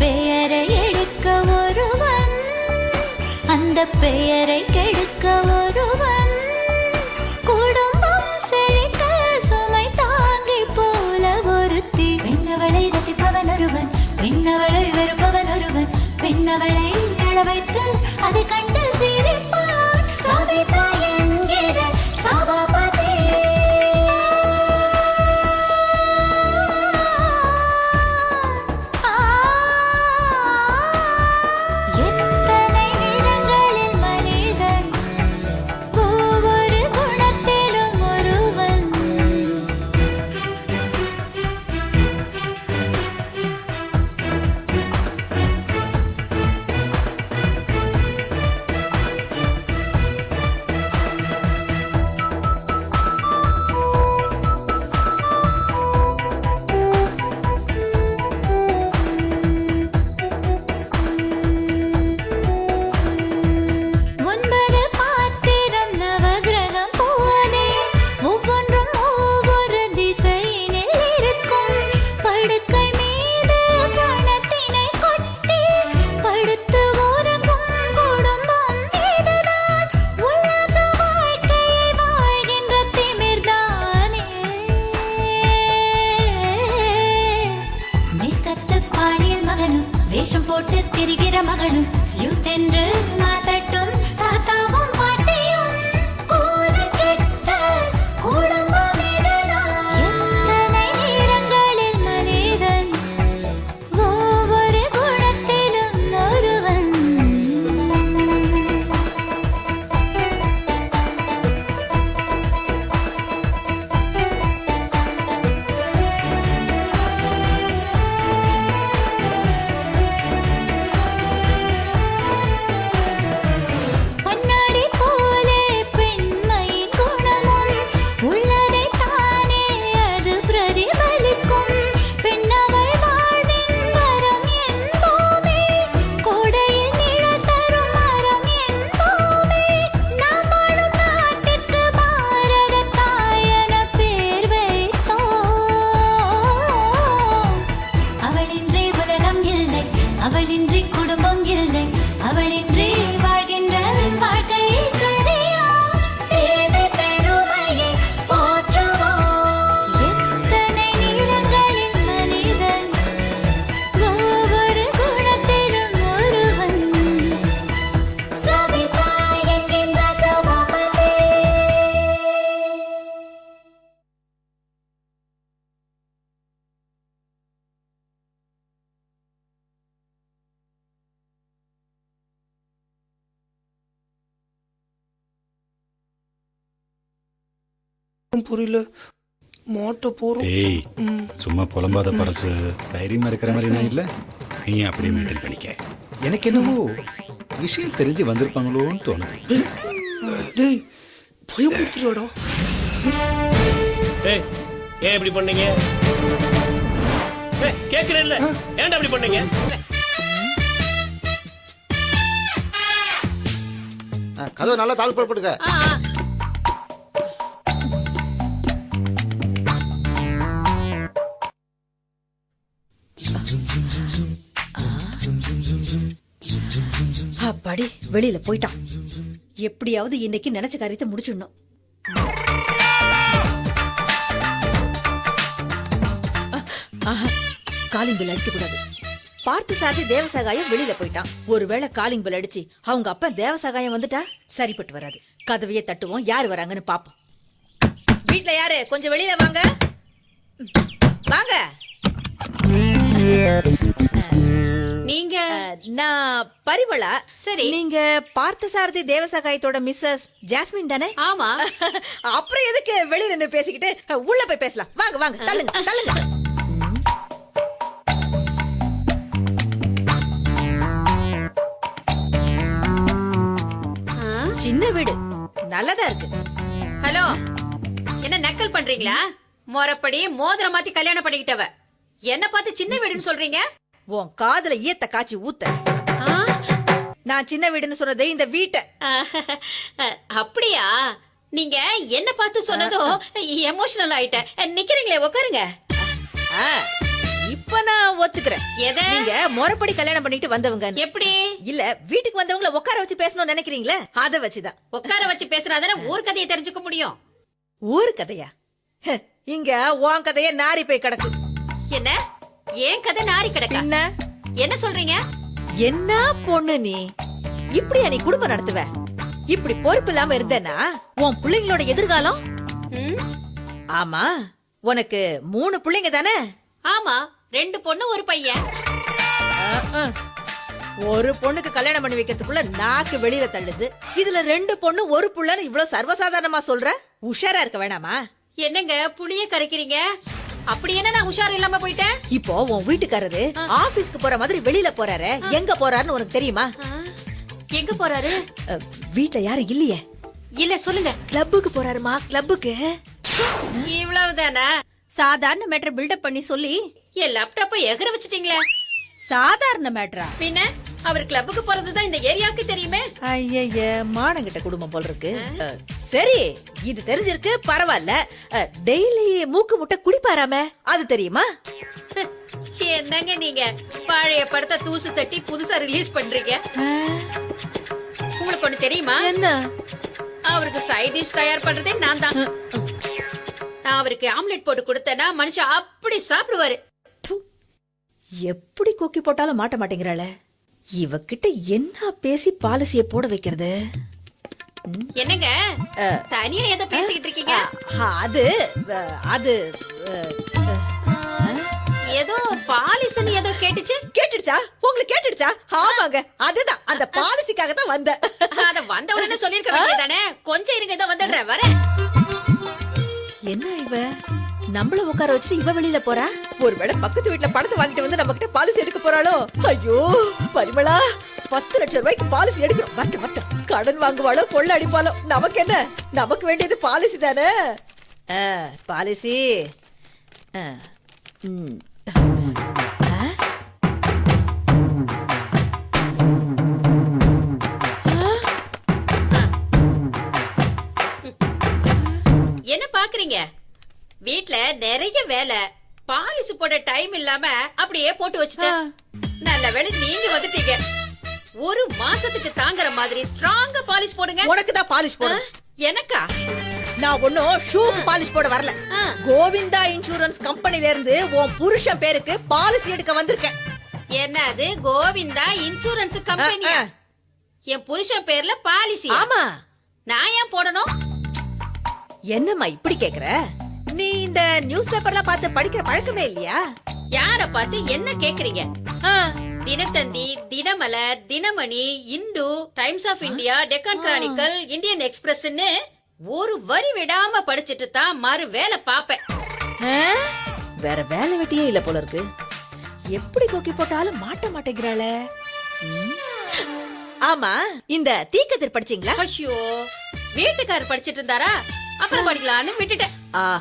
பெயரை எடுக்க ஒருவன், அந்த பெயரை கெடுக்க ஒருவன், குடும்பம் செழிக்க சுமை தாங்கி போல ஒருத்தி. பெண்ணவளை ரசிப்பவன் ஒருவன், பெண்ணவளை வெறுப்பவன் ஒருவன், பெண்ணவளை அழ வைத்து அதை கண்டு சிரிப்பான். சவிதா என்கிற சபாபதி வேஷம் போட்டு திரிகிற மகனும் யூத் என்று மாதட்டும் தாத்தாவும் பாட்டியும் கூலக்கெட்ட குடும்பம் இதுதான். எத்தனை நேரங்களில் மனிதன் ஒவ்வொரு குணத்திலும் ஒருவன். அவளின்றி குடும்பம் இல்லை, அவளின்றி வாழ்கின்ற வாழ்க்கை சரியா? தேவை பெருமையை போற்றுவோம். எத்தனை நிறங்களில் மனிதன் ஒவ்வொரு குணத்திலும் ஒருவன். சவிதா என்கின்ற சபாபதி. புரியல மாட்ட போறோம். ஏய் சும்மா புலம்பாத பரசு, தைரியமா இருக்கிற மாதிரி நான் இல்ல, நீ அப்படியே மெயின்டைன் பண்ணிக்க. எனக்கு என்னவோ விஷயம் தெரிஞ்சு வந்திருப்பாங்களோன்னு தோணுது. டேய் பயப்படுத்துறடா. ஏய் ஏன் இப்படி பண்ணீங்க? ஏய் கேக்குறேன் இல்ல, ஏன்டா இப்படி பண்ணீங்க? கதவு நல்லா தாள் போடுங்க. அப்பாடி வெளியில போயிட்டான். எப்படியாவது இன்னைக்கு நினைச்ச காரியத்தை முடிச்சிடணும். காலிங் பில் அடிக்க கூடாது. பார்த்து சாதி தேவசகாயம் வெளியில போயிட்டான். ஒருவேளை காலிங் பில் அடிச்சு அவங்க அப்பா தேவசகாயம் வந்துட்டா சரிப்பட்டு வராது. கதவையே தட்டுவோம், யாரு வராங்கன்னு பாப்போம். வீட்டுல யாரு? கொஞ்சம் வெளியில வாங்க வாங்க. நீங்க? நான் பரிமளா. சரி. நீங்க பார்த்தசாரதி தேவசகாயத்தோட மிஸ்ஸஸ் ஜாஸ்மின் தானே? ஆமா. அப்புறம் எதுக்கு வெளியில நின்னு பேசிக்கிட்டு, உள்ள போய் பேசலாம். வாங்க வாங்க, தள்ளுங்க தள்ளுங்க. சின்ன வீடு நல்லதா இருக்கு. ஹலோ, என்ன நக்கல் பண்றீங்களா? மொறப்படி மோதிர மாத்தி கல்யாணம் பண்ணிக்கிட்டவ என்ன பார்த்து சின்ன வீடுன்னு சொல்றீங்க? உன் காதுல ஈயத்த காய்ச்சி ஊத்த. நான் சின்ன வீடுன்னு சொன்னது இந்த வீட்டை. அப்படியா? நீங்க என்ன பார்த்து சொன்னதோ எமோஷனல் ஆயிட்ட. நிக்கிறீங்களே, உட்காருங்க. இப்ப அப்ப நான் ஒத்துக்கிறேன். எதை? நீங்க முறைப்படி கல்யாணம் பண்ணிட்டு வந்தவங்க. எப்படி? இல்ல வீட்டுக்கு வந்தவங்கள உட்கார வச்சு பேசணும்னு நினைக்கிறீங்களே, அத வச்சுதான். உட்கார வச்சு பேசுறாதானே ஊர் கதையை தெரிஞ்சுக்க முடியும். ஊர் கதையா? இங்க உன் கதைய நாரி போய் கிடக்கு. என்ன ஏன் கதை நாரி கிடக்கா? என்ன என்ன சொல்றீங்க? என்ன பொண்ணு நீ? இப்படியா நீ குடும்பம் நடத்துவ? இப்படி பொறுப்பு இல்லாம இருந்தேன்னா உன் பிள்ளைங்களோட எதிர்காலம்? ம்? ஆமா, உனக்கு 3 பிள்ளைங்க தானே? ஆமா, 2 பொண்ணு ஒரு பையன். ஒரு பொண்ணுக்கு கல்யாணம் பண்ணி வைக்கிறதுக்குள்ள நாக்கு வெளியில தள்ளுது. இதுல 2 பொண்ணு ஒரு புள்ளன்னு இவ்வளவு சர்வசாதாரணமா சொல்ற? உஷாரா இருக்க வேணாமா? என்னங்க புளிய கரைக்கிறீங்க? அப்படி என்ன நான் உஷார் இல்லாம போயிட்டேன்? இப்போ உன் வீட்டுக்காரரு ஆபீஸ்க்கு போற மாதிரி வெளியில போறாரு. எங்க போறாருன்னு உனக்கு தெரியுமா? எங்க போறாரு? வீட்ல யாரும் இல்லையே. இல்ல சொல்லுங்க. கிளப்புக்கு போறாருமா, கிளப்புக்கு. இவ்வளவுதானா? சாதாரண மேட்டர் பில்டப் பண்ணி சொல்லி என் லேப்டாப்பை எகர வச்சிட்டீங்களே. சாதாரண மேட்டரா? பின்ன அவர் கிளப்புக்கு போறதுதான் இந்த ஏரியாவுக்கு தெரியுமே. ஐய, மானங்கிட்ட குடும்பம் போல இருக்கு. சரி, இது தெரிஞ்சிருக்கு, பரவாயில்ல. டெய்லி மூக்கு முட்டை குடிப்பாராம, அது தெரியுமா? என்னங்க நீங்க பழைய படத்தை தூசு தட்டி புதுசா ரிலீஸ் பண்றீங்க? உங்களுக்கு ஒண்ணு தெரியுமா? என்ன? அவருக்கு சைட் டிஷ் தயார் பண்றதே நான் தான். நான் அவருக்கு ஆம்லெட் போட்டு கொடுத்தேன்னா மனுஷன் அப்படி சாப்பிடுவாரு. எப்படி கொக்கி போட்டாலும் மாட்ட மாட்டேங்கிறாள. இவகிட்ட என்ன பேசி பாலிசிய போட வைக்கிறது? என்னங்க தனியா ஏதோ பேசிக்கிட்டு இருக்கீங்க? அது அது ஏதோ பாலிசின்னு ஏதோ கேட்டுச்சு. கேட்டுடுச்சா? உங்களுக்கு கேட்டுடுச்சா? ஆமாங்க, அதுதான், அந்த பாலிசிக்காக தான் வந்த. அத வந்த உடனே சொல்லிருக்க வேண்டியதானே. கொஞ்சம் இருங்க, இதோ வந்துடுறேன், வரேன். என்ன இவ நம்மள உட்கார வச்சுட்டு இவ வெளியில போறா? ஒருவேளை பக்கத்து வீட்டுல பணத்தை வாங்கிட்டு வந்து நம்ம கிட்ட பாலிசி எடுக்க போறாளோ? ஐயோ பரிமளா, 10 லட்சம் ரூபாய்க்கு பாலிசி எடுக்கணும். வரட்டும், கடன் வாங்குவாளோ கொள்ள அடிப்பாளோ, நமக்கு என்ன? நமக்கு வேண்டியது பாலிசி தானே. பாலிசி. என்ன பாக்குறீங்க? வீட்ல நிறைய வேலை, பாலிசி போட டைம் இல்லாம அப்படியே போட்டு வச்சுட்டேன். நல்ல வேளை நீங்க வந்துட்டீங்க. 1 மாசத்துக்கு தாங்குற மாதிரி ஸ்ட்ராங்கா பாலிஷ் போடுங்க. உனக்கு தான் பாலிஷ் போடு. எனக்கா? நான் ஒன்னும் ஷூக்கு பாலிஷ் போட வரல. கோவிந்தா இன்சூரன்ஸ் கம்பெனில இருந்து உன் புருஷன் பேருக்கு பாலிசி எடுக்க வந்திருக்கேன். என்னது கோவிந்தா இன்சூரன்ஸ் கம்பெனியா? என் புருஷன் பேர்ல பாலிசி? ஆமா. நான் ஏன் போடணும்? என்னம்மா இப்படி கேக்குற? நீ இந்த நியூஸ் பேப்பர்ல பார்த்து படிக்கிற பழக்கமே இல்லையா? யார பார்த்து என்ன கேக்குறீங்க? Dinathanthi, Dinamalar, Dinamani, Hindu, Times of India, Deccan Chronicle, Indian எக்ஸ்பிரஸ்ன்னு ஒரு வரி விடாம படிச்சிட்டு தான் மறு வேலை பாப்பேன். வேற வேலை வெட்டியே இல்ல போல இருக்கு. எப்படி கொக்கி போட்டாலும் மாட்ட மாட்டேங்கிறாள. ஆமா, இந்த தீக்கதிர் படிச்சீங்களா? ஐயோ, வீட்டுக்காரர் படிச்சிட்டு இருந்தாரா? அப்புறம் படிக்கலான்னு விட்டுட்டேன்.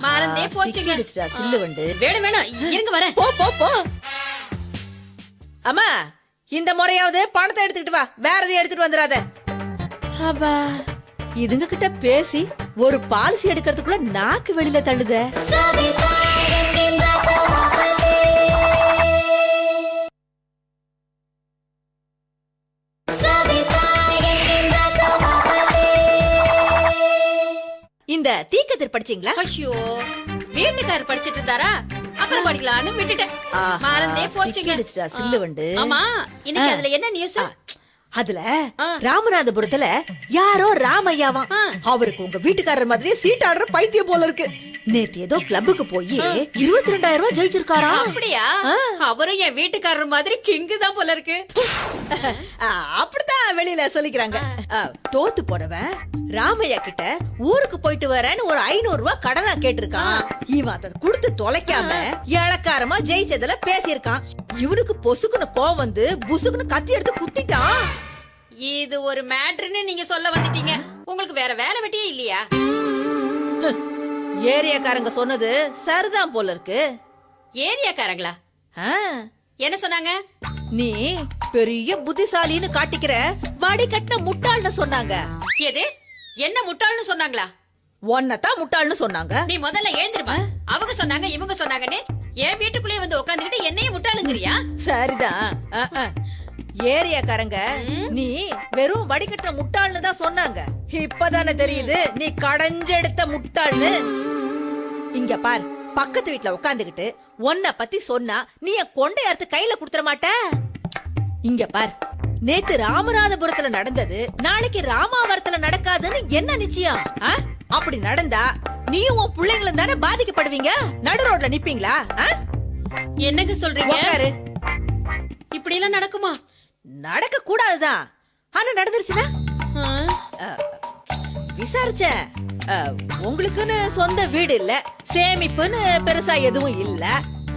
மறந்தே போச்சுங்க. சில்லு வண்டு. வேணும் இருங்க, வரேன். போ போ போ. அம்மா, இந்த முறையாவது பணத்தை எடுத்துக்கிட்டு வா, வேற எதையும் எடுத்துட்டு வந்துடாத. அப்பா, இதுங்க கிட்ட பேசி ஒரு பாலிசி எடுக்கிறதுக்குள்ள நாக்கு வெளியில தள்ளுத. இந்த தீக்கதிர் படிச்சீங்களா? ஐயோ, வீட்டுக்காரர் படிச்சிட்டு இருந்தாரா? அப்புறம் படிக்கலான்னு விட்டுட்டேன். மறந்தே போச்சுங்க. சில்லு வண்டு. ஆமா, இன்னைக்கு அதுல என்ன நியூஸ்? அதுல ராமநாதபுரத்துல யாரோ ராமையாவாம். அவருக்கு உங்க வீட்டுக்காரர் மாதிரியே சீட் ஆடுற பைத்தியம் போல இருக்கு. நேத்து ஏதோ கிளப்புக்கு போய் 22,000 ரூபாய் ஜெயிச்சிருக்காராம். அப்படியா? அவரும் என் வீட்டுக்காரர் மாதிரி கிங்கு தான் போல இருக்கு. அப்படித்தான் வெளியில சொல்லிக்கிறாங்க. தோத்து போறவன் ராமையா கிட்ட ஊருக்கு போயிட்டு வரேன்னு ஒரு 500 ரூபாய் கடனா கேட்டிருக்கான். இவன் அதை கொடுத்து தொலைக்காம இளக்காரமா ஜெயிச்சதுல பேசியிருக்கான். இவனுக்கு பொசுக்குன்னு கோவம் வந்து புசுக்குன்னு கத்தி எடுத்து குத்திட்டான். இது ஒரு மேட்ருன்னு நீங்க சொல்ல வந்துட்டீங்க. உங்களுக்கு வேற வேலை வெட்டியே இல்லையா? ஏரியாக்காரங்க சொன்னது சரிதான் போல இருக்கு. ஏரியாக்காரங்களா? என்ன சொன்னாங்க? நீ பெரிய புத்திசாலின்னு காட்டிக்கிற, வடி கட்டின முட்டாள்னு சொன்னாங்க. எது? என்ன முட்டாள்னு சொன்னாங்களா? ஒன்னதான் முட்டாள்னு சொன்னாங்க. நீ முதல்ல எழுந்திருப்பா. அவங்க சொன்னாங்க, இவங்க சொன்னாங்கன்னு என் வீட்டுக்குள்ளேயே வந்து உட்காந்துக்கிட்டு என்னையும் முட்டாள் சரிதான். ஏரியாக்காரங்க நீ வெறும் வடிகட்டுற முட்டாள்னு தான் சொன்னாங்க. இப்பதானே தெரியுது நீ கடைஞ்செடுத்த முட்டாள்னு. இங்க பார், பக்கத்து வீட்ல உட்காந்துக்கிட்டு உன்னை பத்தி சொன்னா நீ என் கொண்டையார்த்து கையில குடுத்துற மாட்ட. இங்க பார், நேத்து ராமநாதபுரத்துல நடந்தது நாளைக்கு ராமாவரத்துல நடக்காதுன்னு என்ன நிச்சயம்? அப்படி நடந்தா நீ உன் பிள்ளைங்களும் தானே பாதிக்கப்படுவீங்க. நடு ரோட்ல நிப்பீங்களா? என்னங்க சொல்றீங்க? உட்காரு. இப்படி எல்லாம் நடக்குமா? நடக்க கூடாதுதான், ஆனா நடந்துருச்சுன்னா விசாரிச்சேன். உங்களுக்குன்னு சொந்த வீடு இல்ல, சேமிப்புன்னு பெருசா எதுவும் இல்ல.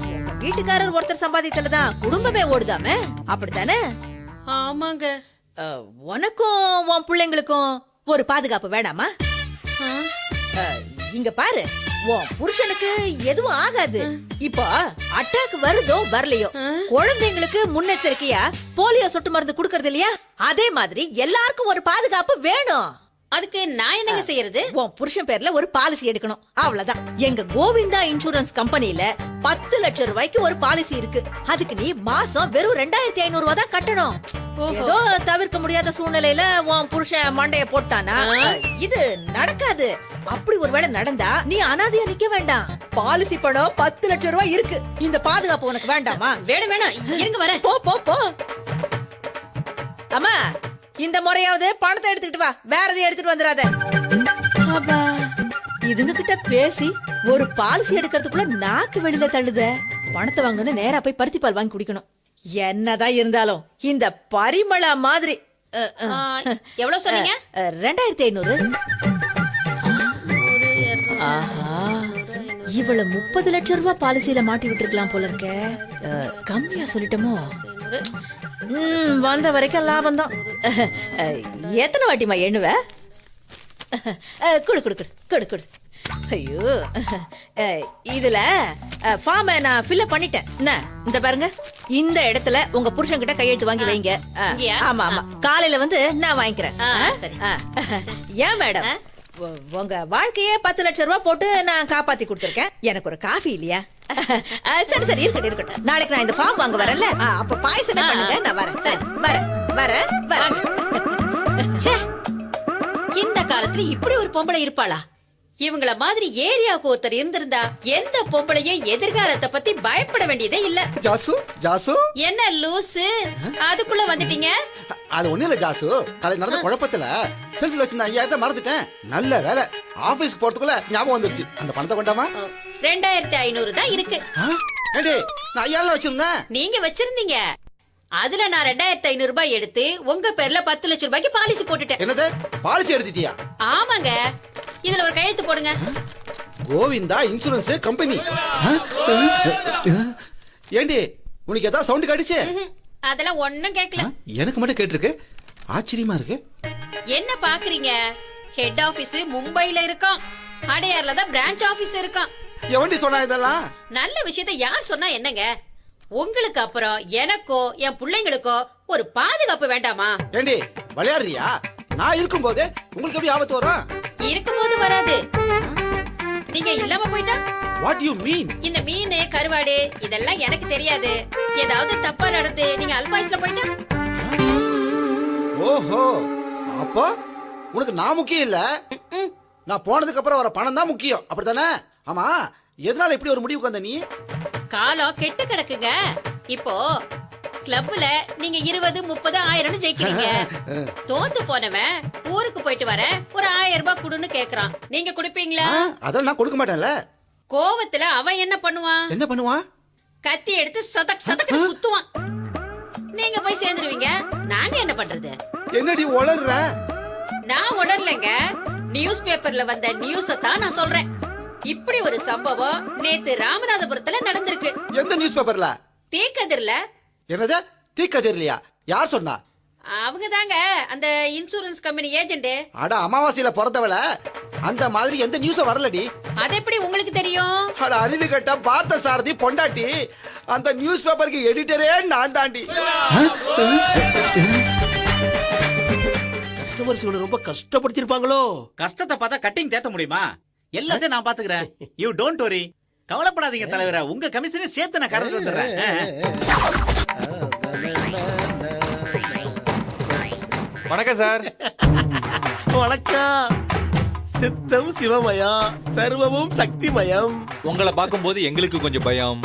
உங்க வீட்டுக்காரர் ஒருத்தர் சம்பாதித்தலதான் குடும்பமே ஓடுதாமே, அப்படித்தானே? ஆமாங்க. உனக்கும் உன் பிள்ளைங்களுக்கும் ஒரு பாதுகாப்பு வேணாமா? இங்க பாரு, உன் புருஷனுக்கு எதுவும் ஆகாது. இப்போ அட்டாக் வருதோ வரலையோ, குழந்தைங்களுக்கு முன்னெச்சரிக்கையா போலியோ சொட்டு மருந்து குடுக்கறது இல்லையா? அதே மாதிரி எல்லாருக்கும் ஒரு பாதுகாப்பு வேணும். அதுக்கு நான் என்னங்க செய்யறது? உன் புருஷன் பேர்ல ஒரு பாலிசி எடுக்கணும், அவ்வளவுதான். எங்க கோவிந்தா இன்சூரன்ஸ் கம்பெனில 10 லட்சம் ரூபாய்க்கு ஒரு பாலிசி இருக்கு. அதுக்கு நீ மாசம் வெறும் 2500 ரூபாய் தான் கட்டணும். ஏதோ தவிர்க்க முடியாத சூழ்நிலையில உன் புருஷன் மண்டைய போட்டானா இது நடக்காது. அப்படி ஒருவேளை நடந்தா நீ அனாதையா நிக்க வேண்டாம். பாலிசி பணம் 10 லட்சம் ரூபாய் இருக்கு. இந்த பாதுகாப்பு உனக்கு வேண்டாமா? வேணும் வேணும், இருங்க வரேன். போ போ போ. அம்மா, இந்த முறையாவது பணத்தை எடுத்துக்கிட்டு வா, வேற எதையும் எடுத்துட்டு வந்துடாத. அப்பா, இதுங்க கிட்ட பேசி ஒரு பாலிசி எடுக்கிறதுக்குள்ள நாக்கு வெளியில தள்ளுத. பணத்தை வாங்கணும், நேரா போய் பருத்தி பால் வாங்கி குடிக்கணும். என்னதான் இருந்தாலும் இந்த பரிமளா மாதிரி எவ்வளவு சொன்னீங்க? 2500. ஆஹா, இவள 30 லட்சம் ரூபாய் பாலிசியில மாட்டி விட்டுருக்கலாம் போல இருக்க. கம்மியா சொல்லிட்டோமோ? வந்த வரைக்கும் லாபம் தான். எத்தனை வாட்டிமா எண்ணுவ? குடு குடு குடு குடு குடு. ஐயோ, இதுல ஃபார்ம் நான் ஃபில் பண்ணிட்டேன். இந்த பாருங்க, இந்த இடத்துல உங்க புருஷன் கிட்ட கையெழுத்து வாங்கி வைங்க. ஆமா ஆமா, காலையில வந்து நான் வாங்கிக்கிறேன். ஏன் மேடம், உங்க வாழ்க்கையே 10 லட்சம் ரூபாய் போட்டு நான் காப்பாத்தி கொடுத்திருக்கேன். எனக்கு ஒரு காஃபி இல்லையா? சரி சரி, இருக்கட்டும் இருக்கட்டும். நாளைக்கு நான் இந்த ஃபார்ம் வாங்க வரேன்ல, அப்ப பாயசமே பண்ணுங்க. நான் வரேன். சரி, வரேன் வரேன் வரேன். இந்த காலத்துல இப்படி ஒரு பொம்பளை இருப்பாளா? இவங்கள மாதிரி ஏரியாவுக்கு ஒருத்தர் இருந்திருந்தா எந்த பொம்பளையும் எதிர்காலத்தை பத்தி பயப்பட வேண்டியதே இல்ல. ஜாசு ஜாசு, என்ன லூசு, அதுக்குள்ள வந்துட்டீங்க? அது ஒண்ணு இல்ல ஜாசு, காலை நடந்த குழப்பத்துல செல்ஃபில வச்சிருந்த 5000 மறந்துட்டேன். நல்ல வேலை, ஆபீஸ்க்கு போறதுக்குள்ள ஞாபகம் வந்துருச்சு. அந்த பணத்தை கொண்டாமா? 2500 தான் இருக்கு. ஏடி, நான் 5000 வச்சிருந்தேன். நீங்க வச்சிருந்தீங்க. அதுல நான் 2500 ரூபாய் எடுத்து உங்க பேர்ல 10 லட்சம் ரூபாய்க்கு பாலிசி போட்டுட்டேன். என்னது, பாலிசி எடுத்துட்டியா? ஆமாங்க, இதுல ஒரு கையெழுத்து போடுங்க. Govinda insurance company. ஏண்டி, உனக்கு ஏதாவது சவுண்ட் கடிச்சு? அதெல்லாம் ஒண்ணும் கேட்கல. எனக்கு மட்டும் கேட்டிருக்கு, ஆச்சரியமா இருக்கு. என்ன பாக்குறீங்க? ஹெட் ஆபீஸ் மும்பைல இருக்கான், அடையார்ல தான் பிரான்ச் ஆபீஸ் இருக்கான். எவண்டி சொன்னா இதெல்லாம்? நல்ல விஷயத்தை யார் சொன்னா என்னங்க? உங்களுக்கு அப்புறம் எனக்கோ என் பிள்ளைங்களுக்கோ ஒரு பாதுகாப்பு வேண்டாமா? ஏண்டி விளையாடுறியா? நான் இருக்கும்போது உங்களுக்கு எப்படி ஆபத்து வரும்? இருக்கும்போது வராது, நீங்க இல்லாம போயிட்டா. What do you mean? இந்த மீன் கருவாடு இதெல்லாம் எனக்கு தெரியாது. ஏதாவது தப்பா நடந்து நீங்க அல்பாயுஸ்ல போயிட்டா. ஓஹோ, அப்போ உனக்கு நான் முக்கியம் இல்ல, நான் போனதுக்கு அப்புறம் வர பணம் தான் முக்கியம், அப்படித்தானே? ஆமா, எதனால இப்படி ஒரு முடிவுக்கு வந்த நீ? காலம் கெட்டு கிடக்குங்க. இப்போ கிளப்ல நீங்க 20, 30, 1000 ஜெயிக்கிறீங்க. தோத்து போனவன் ஊருக்கு போயிட்டு வர ஒரு 1000 ரூபாய் குடுன்னு கேக்குறான். நீங்க குடுப்பீங்களா? அதெல்லாம் நான் கொடுக்க மாட்டேன்ல. கோவத்துல அவன் என்ன பண்ணுவான்? என்ன பண்ணுவான்? கத்தி எடுத்து சதக் சதக்கு குத்துவான். நீங்க போய் சேர்ந்துருவீங்க. நாங்க என்ன பண்றது? என்னடி உளறுற? நான் உணரலங்க, நியூஸ் பேப்பர்ல வந்த நியூஸ தான் நான் சொல்றேன். இப்படி ஒரு சம்பவம் நேத்து ராமநாதபுரத்துல நடந்திருக்கு. எந்த நியூஸ் பேப்பர்ல? தீக்கதிர்ல. என்னது, தீக்கதிர்லையா? யார் சொன்னா? அவங்க தாங்க அந்த இன்சூரன்ஸ் கம்பெனி ஏஜென்ட். அட அமாவாசையில பிறந்தவள, அந்த மாதிரி எந்த நியூஸும் வரலடி. அது எப்படி உங்களுக்கு தெரியும்? அட அறிவு கட்ட பார்த்த சாரதி பொண்டாட்டி, அந்த நியூஸ் பேப்பருக்கு எடிட்டரே நான் தாண்டி. கஸ்டமர்ஸ் ரொம்ப கஷ்டப்படுத்திருப்பாங்களோ? கஷ்டத்தை பார்த்தா கட்டிங் தேத்த முடியுமா? எல்லாத்தையும் நான் பாத்துக்கிறேன். You don't worry. கவலைப்படாதீங்க தலைவரே, உங்க கமிஷனையும் சேர்த்து நான் கறந்து வந்துடுறேன். வணக்கம் சார். வணக்கம். சித்தம் சிவமயம், சர்வமும் சக்திமயம். உங்களை பார்க்கும்போது எங்களுக்கு கொஞ்சம் பயம்.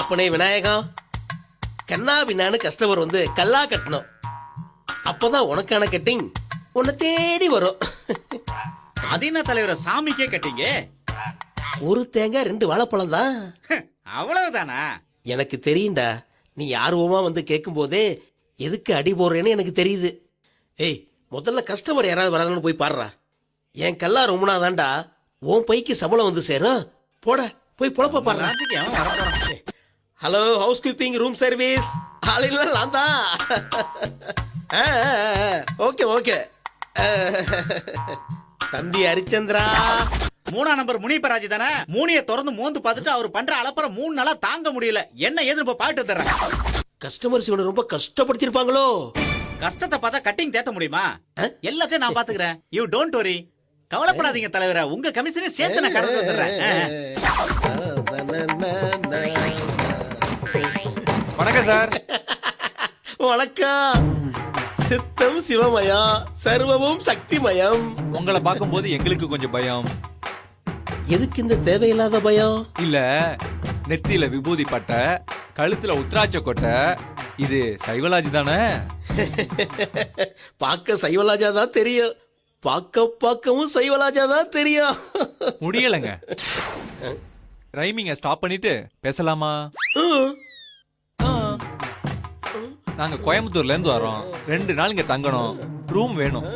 அப்பனே விநாயகம், கண்ணா பின்னான்னு கஸ்டமர் வந்து கல்லா கட்டணும். அப்பதான் உனக்கான கட்டிங் உன்னை தேடி வரும். அது என்ன தலைவர சாமிக்கே கட்டிங்க? ஒரு தேங்காய் 2 வாழைப்பழம் தான். அவ்வளவுதானா? எனக்கு தெரியும்டா, நீ ஆர்வமா வந்து கேட்கும் போதே எதுக்கு அடி போடுறேன்னு எனக்கு தெரியுது. ஏய், முதல்ல கஸ்டமர் யாராவது வராங்கன்னு போய் பாடுறா. என் கல்லா ரொம்பனாதான்டா உன் பைக்கு சம்பளம் வந்து சேரும். போட போய் பொழப்ப பாடுறா. ராஜுக்கு அவன் வரப்போறான். Hello, house keeping, room service, ஆளுங்களாம் நான் தான். Okay okay. தம்பி ஹரிச்சந்திரா, 3ஆம் நம்பர் முனிப்பராஜ் தானே? மூணிய திறந்து மோந்து பார்த்துட்டு அவர் பண்ற அலப்பற 3 நாளா தாங்க முடியல. என்ன ஏதுன்னு போய் பாட்டு தர்றேன். கஸ்டமர்ஸ் இவனை ரொம்ப கஷ்டப்படுத்திருப்பாங்களோ? கஷ்டத்தை பார்த்தா கட்டிங் தேத்த முடியுமா? எல்லாத்தையும் நான் பாத்துக்கிறேன். You don't worry. கவலைப்படாதீங்க தலைவர, உங்க கமிஷனே சேர்த்து நான் கறந்து வந்துடுறேன். வணக்கம் சார். வணக்கம். சித்தம் சிவமயம், சர்வமும் சக்திமயம். உங்களை பார்க்கும்போது எங்களுக்கு கொஞ்சம் பயம். எதுக்கு இந்த தேவையில்லாத பயம்? இல்ல, நெத்தியில விபூதி பட்டை, கழுத்துல உத்ராட்ச கொட்டை, இது சைவலாஜி தானே? பார்க்க சைவலாஜா தான் தெரியும், பார்க்கவும் சைவலாஜா தான் தெரியும். முடியலங்க. ரைமிங்க ஸ்டாப் பண்ணிட்டு பேசலாமா? நாங்க கோயம்புத்தூர்ல இருந்து வரோம். 2 நாள் இங்க தங்கணும். ரூம் வேணும்.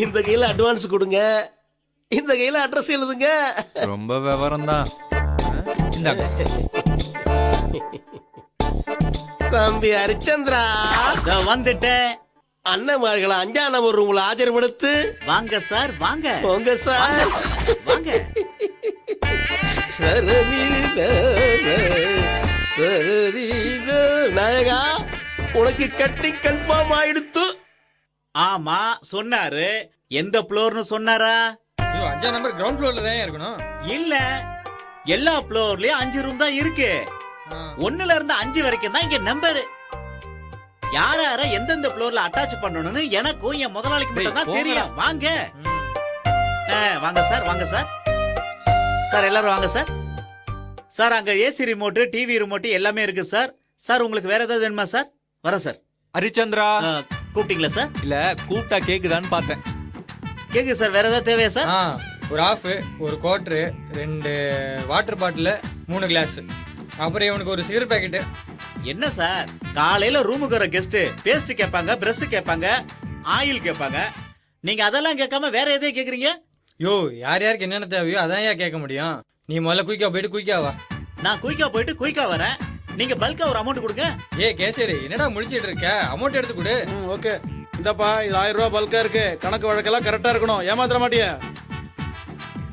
இந்த கையில அட்வான்ஸ் கொடுங்க, இந்த கையில அட்ரஸ் எழுதுங்க. ரொம்ப விவரம் தான். இந்தாங்க. தம்பி ஹரிச்சந்திரா, வந்துட்டேன். அண்ணன்மார்களை 5ஆம் நம்பர் ரூம்ல ஆஜர்படுத்து. வாங்க சார், வாங்க. போங்க சார், வாங்க. நாயகா, உனக்கு கட்டிங் கன்ஃபார்ம் ஆயிடுத்து. ஆமா சொன்னாரு. எந்த ஃப்ளோர்னு சொன்னாரா? 5ஆம் நம்பர் கிரவுண்ட் ஃப்ளோர்ல தான் இருக்கணும். இல்ல, எல்லா ஃப்ளோர்லயும் 5 ரூம் தான் இருக்கு. 1ல இருந்து 5 வரைக்கும் தான் இங்க நம்பர். யார யார எந்தெந்த ஃப்ளோர்ல அட்டாச் பண்ணணும்னு எனக்கும் என் முதலாளிக்கு மட்டும் தான் தெரியும். வாங்க. வாங்க சார், வாங்க சார். சார் எல்லாரும் வாங்க சார். சார் அங்க ஏசி ரிமோட், டிவி ரிமோட் எல்லாமே இருக்கு சார். சார் உங்களுக்கு வேற ஏதாவது வேணுமா சார்? வரேன் சார். ஹரிச்சந்திரா, கூப்பிட்டீங்களா சார்? இல்ல, கூப்பிட்டா கேக்குதான்னு பார்த்தேன். கேக்குது சார். வேற ஏதாவது தேவையா சார்? ஒரு ஆஃப், ஒரு குவார்டர், 2 வாட்டர் பாட்டில், 3 கிளாஸ், அப்புறம் இவனுக்கு ஒரு சிகரெட் பாக்கெட். என்ன சார், காலையில ரூமுக்கு வர கெஸ்ட் பேஸ்ட் கேட்பாங்க, பிரஷ் கேட்பாங்க, ஆயில் கேட்பாங்க. நீங்க அதெல்லாம் கேட்காம வேற எதையும் கேக்குறீங்க? யோ, யார் யாருக்கு என்னென்ன தேவையோ அதான் ஏன் கேட்க முடியும். நீ முதல்ல குயிக்கா போயிட்டு குயிக்கா வா. நான் குயிக்கா போயிட்டு குயிக்கா வரேன். நீங்க பல்கா ஒரு அமௌண்ட் கொடுங்க. கேசரி, என்னடா முடிச்சிட்டு இருக்க? அமௌண்ட் எடுத்து கொடு. ஓகே, இந்தப்பா, இது 1000 ரூபாய் பல்கா இருக்கு. கணக்கு வழக்கெல்லாம் கரெக்டா இருக்கணும், ஏமாத்திர மாட்டியா?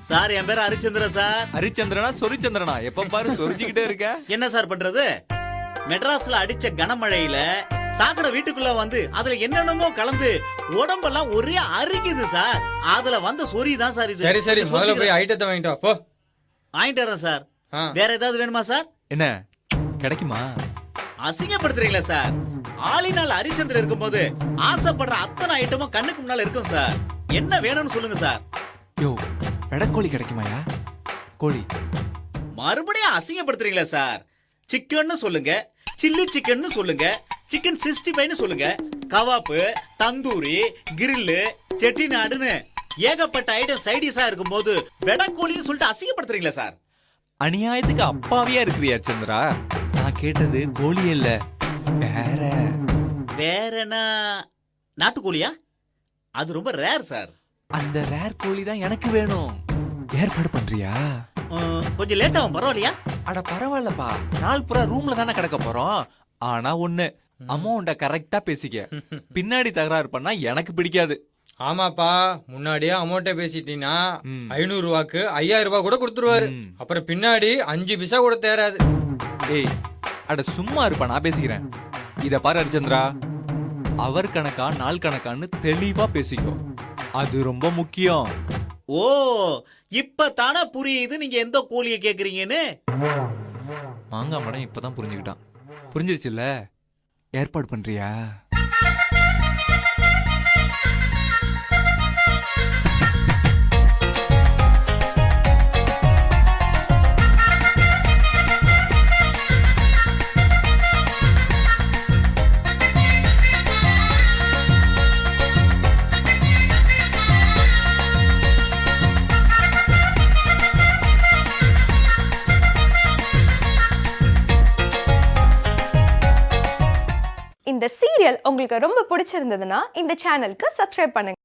சார், என் பேர் ஹரிச்சந்திரன் சார். ஹரிச்சந்திரனா சொரிச்சந்திரனா? எப்ப பாரு சொரிஞ்சுக்கிட்டே இருக்க. என்ன சார் பண்றது? மெட்ராஸ்ல அடிச்ச கனமழையில சாக்கடை வீட்டுக்குள்ள வந்து அதுல என்னென்னமோ கலந்து உடம்பெல்லாம் ஒரே அரிக்குது சார். அதுல வந்த சொறி தான் சார் இது. சரி சரி, முதல்ல போய் ஐட்டத்தை வாங்கிட்டு வா போ. வாங்கிட்டு வரேன் சார். வேற ஏதாவது வேணுமா சார்? என்ன கிடைக்குமா? அசிங்கப்படுத்துறீங்களா சார்? ஆளினால் ஹரிச்சந்திரன் இருக்கும்போது ஆசைப்படுற அத்தனை ஐட்டமும் கண்ணுக்கு முன்னால இருக்கும் சார். என்ன வேணும்னு சொல்லுங்க சார். யோ, வெடக்கோழி கிடைக்குமாயா? கோழி. மறுபடியும் அசிங்கப்படுத்துறீங்களா சார்? சிக்கன்னு சொல்லுங்க, சில்லி சிக்கன் சொல்லுங்க, சிக்கன் 65 சொல்லுங்க, கவாப்பு, தந்தூரி, கிரில்லு, செட்டிநாடுன்னு ஏகப்பட்ட ஐட்டம் சைடிஸா இருக்கும்போது வெடக்கோழின்னு சொல்லிட்டு அசிங்கப்படுத்துறீங்களா சார்? அநியாயத்துக்கு அப்பாவியா இருக்கிறியா சந்திரா? நான் கேட்டது கோழி இல்ல, வேற. வேறனா நாட்டுக்கோழியா? அது ரொம்ப ரேர் சார். அந்த ரேர் கோழி தான் எனக்கு வேணும். ஏற்பாடு பண்றியா? கொஞ்சம் லேட் ஆகும், பரவாயில்லையா? அட பரவாயில்லப்பா, நாள் பூரா ரூம்ல தானே கிடக்க போறோம். ஆனா ஒண்ணு, அமௌண்ட கரெக்டா பேசிக்க. பின்னாடி தகராறு பண்ணா எனக்கு பிடிக்காது. ஆமாப்பா, முன்னாடியே அமௌண்ட்டை பேசிட்டீங்கன்னா 500 ரூபாய்க்கு 5000 ரூபாய் கூட கொடுத்துருவாரு. அப்புறம் பின்னாடி 5 பைசா கூட தேராது. ஏய், அட சும்மா இருப்பா, நான் பேசிக்கிறேன். இத பாரு ஹரிச்சந்திரா, அவர் கணக்கா நாள் கணக்கான்னு தெளிவா பேசிக்கோ, அது ரொம்ப முக்கியம். ஓ, இப்ப தானே புரியுது நீங்க எந்த கூலிய கேக்குறீங்கன்னு. மாங்காய் மடம் இப்பதான் புரிஞ்சுக்கிட்டான். புரிஞ்சிருச்சுல்ல? ஏற்பாடு பண்றியா? இந்த சீரியல் உங்களுக்கு ரொம்ப பிடிச்சிருந்ததுன்னா இந்த சேனலுக்கு சப்ஸ்கிரைப் பண்ணுங்க.